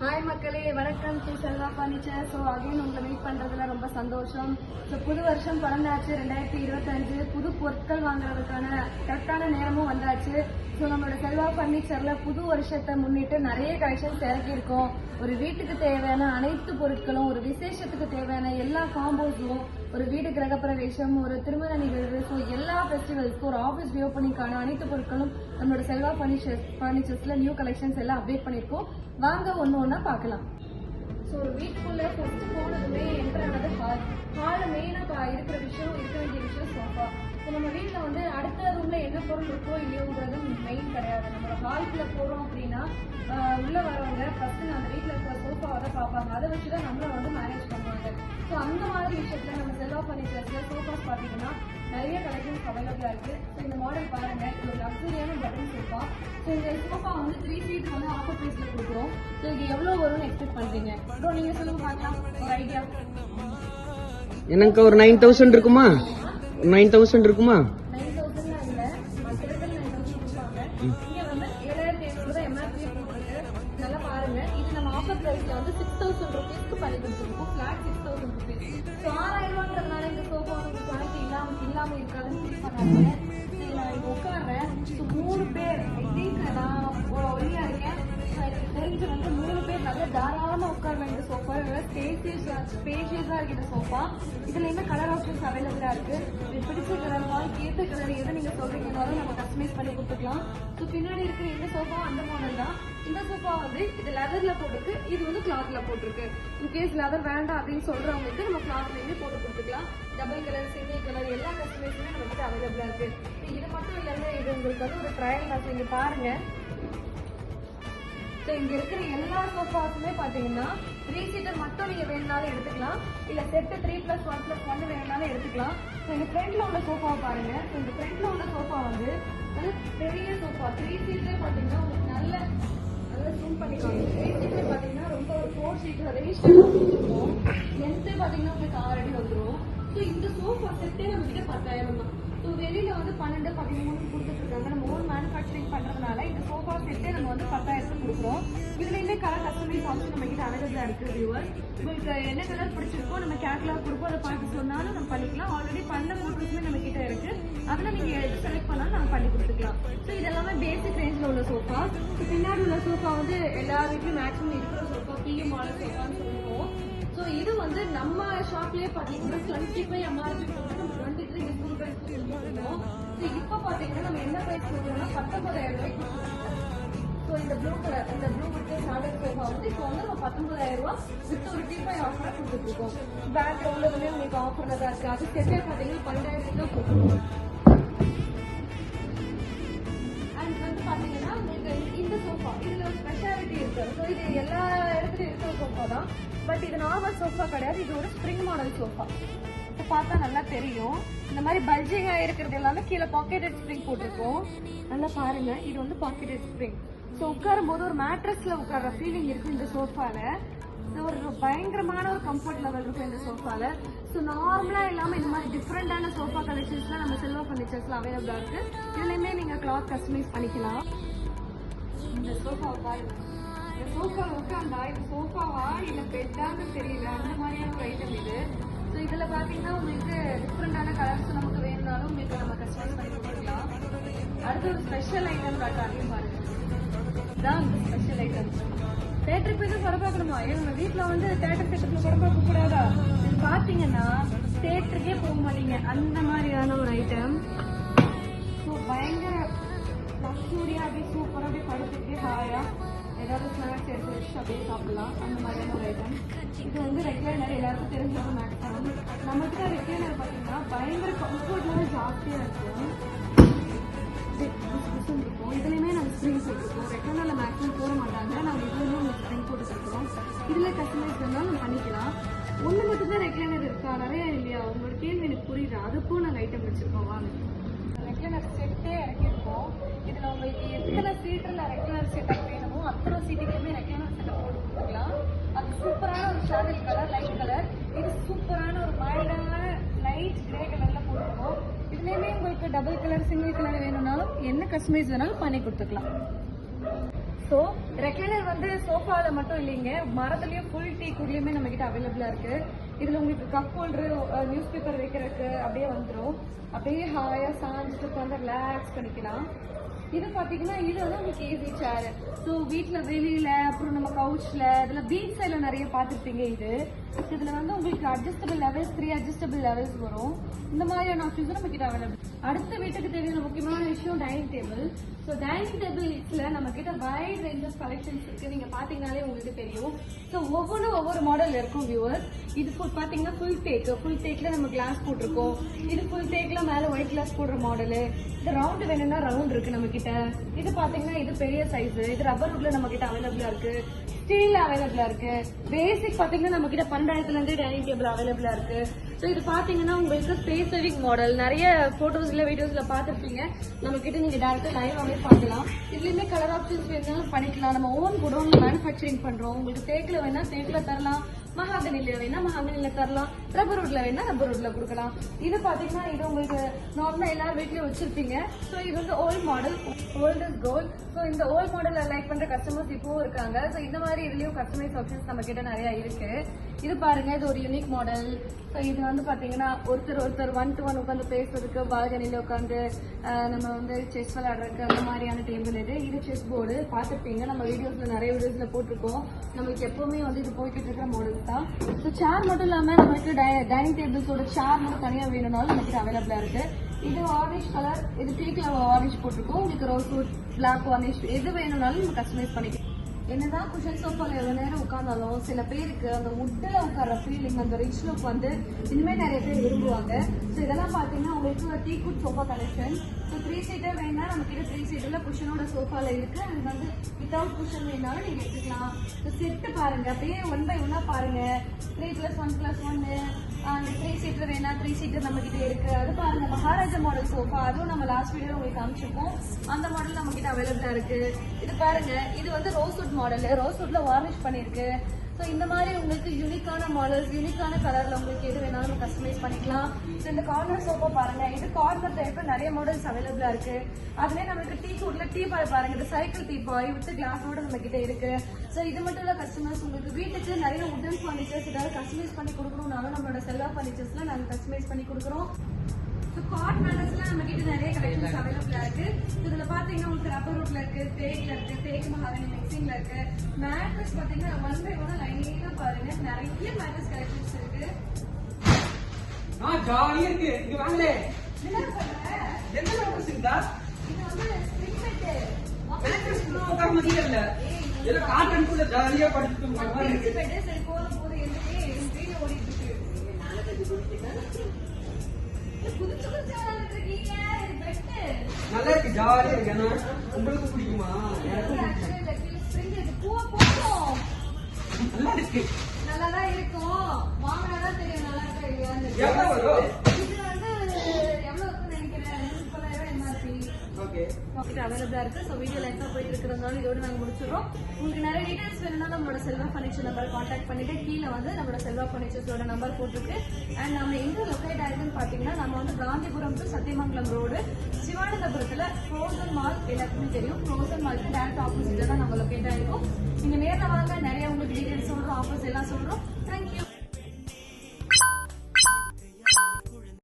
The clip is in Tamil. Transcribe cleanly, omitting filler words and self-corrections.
ஹாய் மக்களே, வணக்கம். செல்வா ஃபர்னிச்சர். ஸோ அகைன் உங்களை மீட் பண்ணுறதுல ரொம்ப சந்தோஷம். ஸோ புது வருஷம் பிறந்தாச்சு 2025. புது பொருட்கள் வாங்குறதுக்கான கரெக்டான நேரமும் வந்தாச்சு. ஸோ நம்மளோட செல்வா ஃபர்னிச்சரில் புது வருஷத்தை முன்னிட்டு நிறைய கலெக்ஷன்ஸ் இறக்கியிருக்கோம். ஒரு வீட்டுக்கு தேவையான அனைத்து பொருட்களும், ஒரு விசேஷத்துக்கு தேவையான எல்லா காம்போஸும், ஒரு வீடு கிரகப்பிரவேசம், ஒரு திருமண நிகழ்வு, ஸோ எல்லா ஃபெஸ்டிவல்ஸ்க்கும், ஒரு ஆஃபீஸ் ரீஓப்பனிங்கான அனைத்து பொருட்களும் நம்மளோட செல்வா ஃபர்னிச்சர்ஸ்ல நியூ கலெக்ஷன்ஸ் எல்லாம் அப்டேட் பண்ணியிருக்கோம். வாங்க ஒன்று ஒன்றா பார்க்கலாம். ஸோ ஒரு வீட்டுக்குள்ள ஃபர்ஸ்ட் போனதுமே என்டர் ஆனது ஹாலில் மெயினாக இருக்க வேண்டிய விஷயம் சோஃபா. ஸோ நம்ம வீட்டில் வந்து அடுத்த ரூம்ல என்ன பொருள் இருக்கோ இல்லையோங்கிறது மெயின் கிடையாது. நம்ம ஹால்குள்ள போகிறோம் அப்படின்னா உள்ள வரவங்க ஃபர்ஸ்ட் அந்த வீட்டில் இருக்கிற சோஃபாவை தான் பார்ப்பாங்க. அதை வச்சுதான் நம்மளை வந்து மேனேஜ் பண்ணுவாங்க. ஸோ அந்த மாதிரி விஷயத்துல நம்ம செல்வா ஃபர்னிச்சர்ஸ்ல சோஃபாஸ் பார்த்தீங்கன்னா நிறைய கலெக்ஷன்ஸ் அவைலபிளா இருக்கு. ஸோ இந்த மாடல் பாருங்க, இது ஒரு லக்ஸரியான பட்டன் சோஃபா. ஸோ இந்த சோஃபா வந்து 3 seat வந்து ஆஃபர் பிரைஸ்ல கொடுக்குறோம். ஸோ இது எவ்வளவு வரும்னு எக்ஸ்பெக்ட் பண்றீங்க? ஸோ நீங்க சொல்லுங்க பார்க்கலாம், ஒரு ஐடியா. எனக்கு ஒரு 9000 இருக்குமா? 9000 இருக்குமா? 9000 இல்ல, மற்ற இடத்துல 9000 கொடுப்பாங்க. இங்க வந்து 7500 தான் எம்ஆர்பி போட்டுருக்கு. நல்லா பாருங்க, இது நம்ம ஆஃபர் பிரைஸ்ல வந்து 6000 rupeesக்கு பண்ணி கொடுத்துருக்கோம். Flat 6000 rupees. ஸோ 6000 ரூபான்றதுனால இந்த சோஃபா வந்து குவாலிட்டி இல்லாம இருக்காதுன்னு ஃபீல் பண்ணாங்க. நான் இங்க உட்காடுறேன். ஸோ 3 பேர், ஐ திங்க் நான் ஒல்லியா இருக்கேன், எனக்கு தெரிஞ்சு வந்து 3 பேர் நல்லா தாராளமா உட்காருவேன். இந்த சோஃபா ஸ்பேஷியஸா இருக்கு இந்த சோஃபா. இதுல என்ன கலர் ஆப்ஷன்ஸ் அவைலபிளா இருக்கு. இது பிடிச்ச கலர், வாய்க்கு ஏற்ற கலர் எதை நீங்க சொல்றீங்கனாலும் நம்ம கஸ்டமைஸ் பண்ணி கொடுத்துக்கலாம். ஸோ பின்னாடி இருக்கிற இந்த சோஃபா அந்த மாடல் தான். இந்த சோஃபா வந்து இது லெதர்ல போட்டிருக்கு, இது வந்து கிளாத்ல போட்டிருக்கு. இன்கேஸ் லெதர் வேண்டாம் அப்படின்னு சொல்றவங்களுக்கு நம்ம கிளாத்லயுமே போட்டு கொடுத்துக்கலாம். டபுள் கலர், சிங்கிள் கலர் எல்லா கஸ்டமைஸுமே நம்ம கிட்ட அவைலபிளா இருக்கு. இது மட்டும் இல்லைன்னா இது உங்களுக்கு வந்து ஒரு ட்ரையல் தான். இங்க பாருங்க, ஸோ இங்க இருக்கிற எல்லா சோஃபாஸுமே பாத்தீங்கன்னா 3 seater மட்டும் நீங்க வேணும்னாலும் எடுத்துக்கலாம், இல்ல செட்டு 3+1+1 வேணும்னாலும் எடுத்துக்கலாம். ஸோ இந்த ஃப்ரண்ட்ல உள்ள சோஃபாவை பாருங்க. ஸோ இந்த ஃப்ரண்ட்ல உள்ள சோஃபா வந்து நல்ல பெரிய சோஃபா. 3 seater பாத்தீங்கன்னா உங்களுக்கு நல்ல ஜூம் பண்ணிக்கலாம். 3 seater பாத்தீங்கன்னா ரொம்ப ஒரு 4 seater ரேஞ்ச் இருக்கும். லென்த் பாத்தீங்கன்னா உங்களுக்கு 6 அடி வந்துடும். ஸோ இந்த சோஃபா செட்டே நம்ம கிட்ட 10,000 தான். ஸோ வெளியில வந்து 12, 13 கொடுத்துட்டு இருக்காங்க. நம்ம ஓன் மேனுஃபேக்சரிங் பண்றதுனால இந்த சோஃபா செட்டே நம்ம வந்து 10,000 கொடுக்குறோம். இதுலயுமே கலர் கஸ்டமைஸ் ஆப்ஷன் நம்ம கிட்ட அவைலபிளா இருக்கு. வியூவர், உங்களுக்கு என்ன கலர் பிடிச்சிருக்கோ நம்ம கேட்டலாக் கொடுப்போம், அதை பார்த்து சொன்னாலும் நம்ம பண்ணிக்கலாம். ஆல்ரெடி பண்ண போட்டோஸுமே நம்ம கிட்ட இருக்கு, அதில் நீங்க எது செலக்ட் பண்ணாலும் நம்ம பண்ணி கொடுத்துக்கலாம். ஸோ இதெல்லாமே பேசிக் ரேஞ்சில் உள்ள சோஃபா. பின்னாடி உள்ள சோஃபா வந்து எல்லா வீட்லயும் மேக்ஸிமம் இருக்கிற சோஃபா, பிஎம் மாடல் சோஃபான்னு சொல்லுவோம். ஸோ இது வந்து நம்ம ஷாப்லயே பாத்தீங்கன்னா 25 எம்ஆர்பி போட்டு நம்ம 23 டிஸ்கவுண்ட் பிரைஸ் கொடுத்துருக்கோம். ஸோ இப்போ பாத்தீங்கன்னா நம்ம என்ன பிரைஸ் கொடுக்குறோம்னா 19,000 ரூபாய்க்கு கொடுத்துருக்கோம். ஸோ இந்த ப்ளூ கலர், இந்த ப்ளூ வித் சாடல் சோஃபா வந்து இப்போ வந்து நம்ம 19,000 ரூபாய் வித் ஒரு T5 ஆஃபரா கொடுத்துட்டு இருக்கோம். பேக்ரவுண்ட்லயுமே உங்களுக்கு ஆஃபர்ல தான் இருக்கு. அது செட்டே பாத்தீங்கன்னா 12,000 தான் கொடுத்துருக்கோம். அண்ட் வந்து பாத்தீங்கன்னா உங்களுக்கு இந்த சோஃபா, இதுல ஒரு ஸ்பெஷாலிட்டி இருக்கு. ஸோ இது எல்லா இடத்துலயும் இருக்கிற சோஃபா தான், பட் இது நார்மல் சோஃபா கிடையாது. இது ஒரு ஸ்ப்ரிங் மாடல் சோஃபா. இப்போ பார்த்தா நல்லா தெரியும். இந்த மாதிரி பல்ஜிங்கா இருக்கிறது எல்லாமே கீழே பாக்கெட்டட் ஸ்ப்ரிங் போட்டிருக்கோம். நல்லா பாருங்க, இது வந்து பாக்கெட்டட் ஸ்ப்ரிங். ஸோ உட்காரும் போது ஒரு மேட்ரஸ்ல உட்கார்ற ஃபீலிங் இருக்கு இந்த சோஃபால. ஒரு பயங்கரமான ஒரு கம்ஃபர்ட் லெவல் இருக்கும் இந்த சோஃபால. ஸோ நார்மலா இல்லாம இந்த மாதிரி டிஃப்ரெண்டான சோஃபா கலெக்ஷன்ஸ்லாம் நம்ம செல்வா ஃபர்னிச்சர்ஸ்ல அவைலபிளா இருக்கு. இதுலயுமே நீங்க கிளாத் கஸ்டமைஸ் பண்ணிக்கலாம். இந்த சோஃபாவை பாருங்க, இந்த சோஃபா உட்காந்தா இது சோஃபாவா இல்ல பெட்டான்னு தெரியல, அந்த மாதிரியான ஒரு ஐட்டம் இது. ஸோ இதுல பாத்தீங்கன்னா உங்களுக்கு டிஃப்ரெண்டான கலர்ஸ் நமக்கு வேணும்னாலும் உங்களுக்கு நம்ம கஸ்டமைஸ் பண்ணி கொடுத்துக்கலாம். அடுத்து ஒரு ஸ்பெஷல் ஐட்டம் காட்டாங்க பாருங்க, இதுதான் ஸ்பெஷல் ஐட்டம். தேட்டருக்கு போய் தான் படம் பார்க்கணுமா? நம்ம வீட்டுல வந்து தேட்டர் செட்டப்ல படம் பார்க்க கூடாதா? இது பாத்தீங்கன்னா தேட்டருக்கே போக மாட்டீங்க, அந்த மாதிரியான ஒரு ஐட்டம். ஸோ பயங்கர லக்ஸூரியா, அப்படியே சூப்பரா அப்படியே படுத்துட்டு ஹாயா ஏதாவது ஸ்நாக்ஸ் எடுத்து வச்சு அப்படியே சாப்பிடலாம், அந்த மாதிரியான ஒரு ஐட்டம். இது வந்து ரெக்லைனர், எல்லாருக்கும் தெரிஞ்சது மேக்ஸிமம். நமக்கு தான் ரெக்லைனர் பார்த்தீங்கன்னா பயங்கர கம்ஃபர்ட் லெவல் ஜாஸ்தியா இருக்கும். இதுலயுமே நாங்கள் ஸ்ப்ரிங் போட்டுருக்கோம். ரெக்லைனர்ல மேக்ஸிமம் போட மாட்டாங்க, நாங்கள் இதுலயுமே உங்களுக்கு ஸ்ப்ரிங் போட்டுருக்கோம். இதுல கஸ்டமைஸ் பண்ணாலும் நம்ம பண்ணிக்கலாம். ஒன்று மட்டும் தான் ரெக்லைனர் இருக்கா, நிறைய இல்லையா? உங்களோட கேள்வி எனக்கு புரியுது, அதுக்கும் நாங்கள் ஐட்டம் வச்சிருக்கோம். வாங்க, ரெக்லைனர் செட்டே இறக்கியிருக்கோம். இதுல உங்களுக்கு எத்தனை சீட்டுல ரெக்லைனர் செட்டப் வேணுமோ அத்தனை சீட்டுக்குமே ரெக்லைனர் செட்டப் போட்டு கொடுத்துக்கலாம். அது சூப்பரான ஒரு சாண்டல் கலர், லைட் கலர். இது சூப்பரான ஒரு மைல்டான லைட் கிரே கலர்ல போட்டுருக்கோம். இதுலயுமே உங்களுக்கு டபுள் கலர், சிங்கிள் கலர் வேணும்னாலும் என்ன கஸ்டமைஸ் வேணாலும் பண்ணி கொடுத்துக்கலாம். ஸோ ஸோ ரெக்லைனர் வந்து சோஃபால மட்டும் இல்லைங்க, மரத்துலயும் ஃபுல் டீ குட்லயுமே நம்ம கிட்ட அவைலபிளா இருக்கு. இதுல உங்களுக்கு கப் ஹோல்டர், நியூஸ் பேப்பர் வைக்கிறதுக்கு அப்படியே வந்துடும். அப்படியே ஹாயா சாஞ்சிட்டு உட்காந்து ரிலாக்ஸ் பண்ணிக்கலாம். இது பாத்தீங்கன்னா இது வந்து உங்களுக்கு ஈஸி சேர். ஸோ வீட்டுல வெளியில அப்புறம் நம்ம கவுச்ல இதுல பீச் சைட்ல நிறைய பார்த்துருப்பீங்க. இதுல வந்து உங்களுக்கு அட்ஜஸ்டபிள் லெவல்ஸ், 3 அட்ஜஸ்டபிள் லெவல்ஸ் வரும். இந்த மாதிரியான ஆப்ஷன்ஸ் நம்ம கிட்ட அவைலபிள். அடுத்த வீட்டுக்கு தேவையான முக்கியமான விஷயம் டைனிங் டேபிள். ஸோ டைனிங் டேபிள்ஸ்ல நம்ம கிட்ட வைட் ரேஞ்ச் ஆஃப் கலெக்ஷன்ஸ் இருக்கு. நீங்க பாத்தீங்கன்னாலே உங்களுக்கு தெரியும். ஸோ ஒவ்வொன்றும் ஒவ்வொரு மாடல் இருக்கும் வியூவர்ஸ். இது பாத்தீங்கன்னா ஃபுல் டேக்ல நம்ம கிளாஸ் போட்டிருக்கோம். இது ஃபுல் டேக்ல மேல ஒயிட் கிளாஸ் போடுற மாடலு. இது ரவுண்ட் வேணும்னா ரவுண்ட் இருக்கு நம்ம கிட்ட. இது பாத்தீங்கன்னா இது பெரிய சைஸ். இது ரப்பர் வுட்ல நம்ம கிட்ட அவைலபிளா இருக்கு. ஸ்டீல் அவைலபிளா இருக்கு. பேசிக் பாத்தீங்கன்னா நம்ம கிட்ட 12,000 இருந்து டைனிங் டேபிள் அவைலபிளா இருக்கு. ஸோ இது பாத்தீங்கன்னா உங்களுக்கு ஸ்பேஸ் சேவிங் மாடல். நிறைய போட்டோஸ்ல வீடியோஸ்ல பாத்துருப்பீங்க. நம்ம கிட்ட நீங்க டேரக்டா லைவாவே பார்க்கலாம். இதுலயுமே கலர் ஆப்ஷன்ஸ் வேணாலும் பண்ணிக்கலாம். நம்ம ஓன் குடோன்ல மேனுஃபேக்சரிங் பண்றோம். உங்களுக்கு தேக்குல வேணா தேக்குல தரலாம், மகாகனில வேணா மகாகனில தரலாம், ரப்பர் வுட்ல வேணா ரப்பர் வுட்ல கொடுக்கலாம். இது பாத்தீங்கன்னா இது உங்களுக்கு நார்மலா எல்லாரும் வீட்லயும் வச்சிருப்பீங்க. ஸோ இது வந்து old model, old is gold. So இந்த ஓல்ட் மாடல் லைக் பண்ற கஸ்டமர்ஸ் இப்பவும் இருக்காங்க. ஸோ இந்த மாதிரி இதுலயும் கஸ்டமைஸ் ஆப்ஷன்ஸ் நம்ம கிட்ட நிறைய இருக்கு. இது பாருங்க, இது ஒரு யூனிக் மாடல். ஸோ இது வந்து பாத்தீங்கன்னா ஒருத்தர் 1-to-1 உட்காந்து பேசுறதுக்கு, பால்கனில உட்காந்து நம்ம வந்து செஸ் விளையாடுறதுக்கு அந்த மாதிரியான டேபிள். இது செஸ் போர்டு பார்த்துருப்பீங்க. நம்ம வீடியோஸ்ல நிறைய வீடியோஸ்ல போட்டிருக்கோம். நம்மளுக்கு எப்பவுமே வந்து இது போய்கிட்டு இருக்கிற மாடல்ஸ் தான். ஸோ சேர் மட்டும் இல்லாம நமக்கு டைனிங் டேபிள்ஸோட சேர் மட்டும் தனியா வேணும்னாலும் நமக்கு அவைலபிளா இருக்கு. இது ஆரஞ்ச் கலர், இது டீக்ல ஆரஞ்ச் போட்டிருக்கோம். உங்களுக்கு ரோஸ் பிளாக் ஆரஞ்ச் எது வேணும்னாலும் நம்ம கஸ்டமைஸ் பண்ணிக்கலாம். என்னதான் குஷன் சோஃபால எவ்வளவு நேரம் உட்கார்ந்தாலும் சில பேருக்கு அந்த உட்ல உட்கார்ற ஃபீலிங், அந்த ரிச் லுக் வந்து இனிமே நிறைய பேர் விரும்புவாங்க. ஸோ இதெல்லாம் பாத்தீங்கன்னா உங்களுக்கு tea good sofa collection. So 3 seater வேணா நம்ம கிட்ட 3 சீட்டர்ல குஷனோட சோஃபால இருக்கு. அது வந்து வித்தவுட் குஷன் வேணாலும் நீங்க எடுத்துக்கலாம். ஸோ செட்டு பாருங்க, அப்படியே 1 by 1 பாருங்க. 3+1+1 அந்த 3 சீட்டர் வேணா 3 சீட்டர் நம்ம கிட்ட இருக்கு. அது பாருங்க, மகாராஜா மாடல் சோஃபா. அதுவும் நம்ம லாஸ்ட் வீடியோ உங்களுக்கு காமிச்சிருக்கோம். அந்த மாடல் நம்ம கிட்ட அவைலபிளா இருக்கு. இது பாருங்க, இது வந்து ரோஸ்வுட் மாடல். ரோஸ்வுட்ல வார்னிஷ் பண்ணிருக்கு. ஸோ இந்த மாதிரி உங்களுக்கு யூனிக்கான மாடல்ஸ், யூனிக்கான கலர்ல உங்களுக்கு எது வேணாலும் கஸ்டமைஸ் பண்ணிக்கலாம். ஸோ இந்த கார்னர் சோஃபா பாருங்க, இது கார்னர் டைப்ல நிறைய மாடல்ஸ் அவைலபிளா இருக்கு. அதுலேயே நம்மளுக்கு டீ குட்ல டீ பாய் பாருங்க, இந்த சைக்கிள் டீ பாய் வித் கிளாஸோட நம்ம கிட்ட இருக்கு. ஸோ இது மட்டும் இல்ல கஸ்டமர்ஸ், உங்களுக்கு வீட்டுக்கு நிறைய உடன் ஃபர்னிச்சர்ஸ் ஏதாவது கஸ்டமைஸ் பண்ணி கொடுக்கணும்னாலும் நம்மளோட செல்வா ஃபர்னிச்சர்ஸ்ல நாங்கள் கஸ்டமைஸ் பண்ணி கொடுக்குறோம். ஸோ காட் மேட்டர்ஸ்லாம் நம்ம கிட்ட நிறைய கலெக்ஷன்ஸ் அவைலபிளா இருக்கு. இதுல பாத்தீங்கன்னா உங்களுக்கு ரப்பர் வுட்ல இருக்கு, தேக்ல இருக்கு, தேக்கு மகாகனி மிக்சிங்ல இருக்கு. மேட்ரஸ் பாத்தீங்கன்னா 1 by 1 லைனா பாருங்க, நிறைய மேட்ரஸ் கலெக்ஷன்ஸ் இருக்கு. ஜாலியா இருக்கு. இங்க வாங்களே. என்ன பண்ற? என்ன மேட்ரஸ் இருக்குதா? இது வந்து ஸ்ப்ரிங் பெட். மேட்ரஸ் கூட உட்கார முடியல. ஏதோ காட்டன் கூட ஜாலியா படுத்துட்டு இருக்காங்க. பெட் பெட் சரி போற எதுக்கு வீடியோ ஓடிட்டு இருக்கு. நல்லா இருக்கு, ஜாலியா இருக்கு. ஏன்னா உங்களுக்கு பிடிக்குமா? எனக்கும் நல்லா இருக்கு. நல்லாதான் இருக்கும். வாங்கினாதான் தெரியும் நல்லா இருக்கா இல்லையான்னு. எவ்வளவு வரும்? இது வந்து எவ்வளவு இருக்குன்னு நினைக்கிறேன், 30,000 MRP. ஓகே, அவைலபிளா இருக்கு. ஸோ வீடியோ லைஃபா போயிட்டு இருக்கிறதுனால இதோட நாங்க முடிச்சிடறோம். உங்களுக்கு நிறைய டீடைல்ஸ் வேணும்னா நம்மளோட செல்வா ஃபர்னிச்சர் நம்பர் கான்டாக்ட் பண்ணிட்டு கீழே வந்து நம்மளோட செல்வா ஃபர்னிச்சர்ஸோட நம்பர் போட்டிருக்கு. அண்ட் நம்ம எங்க லொக்கேட் ஆயிருக்குன்னு பாத்தீங்கன்னா, நம்ம வந்து காந்திபுரம் டு சத்தியமங்கலம் ரோடு, சிவானந்தபுரத்துல ஃப்ரோசன் மால் எல்லாருக்குமே தெரியும். ஃப்ரோசன் மாலுக்கு டேரக்ட் ஆப்போசிட்ல தான் நம்ம லொக்கேட் ஆயிருக்கோம். நீங்க நேரில் வாங்க, நிறைய உங்களுக்கு டீடைல்ஸ் சொல்றோம், ஆஃபர்ஸ் எல்லாம் சொல்றோம். தேங்க்யூ.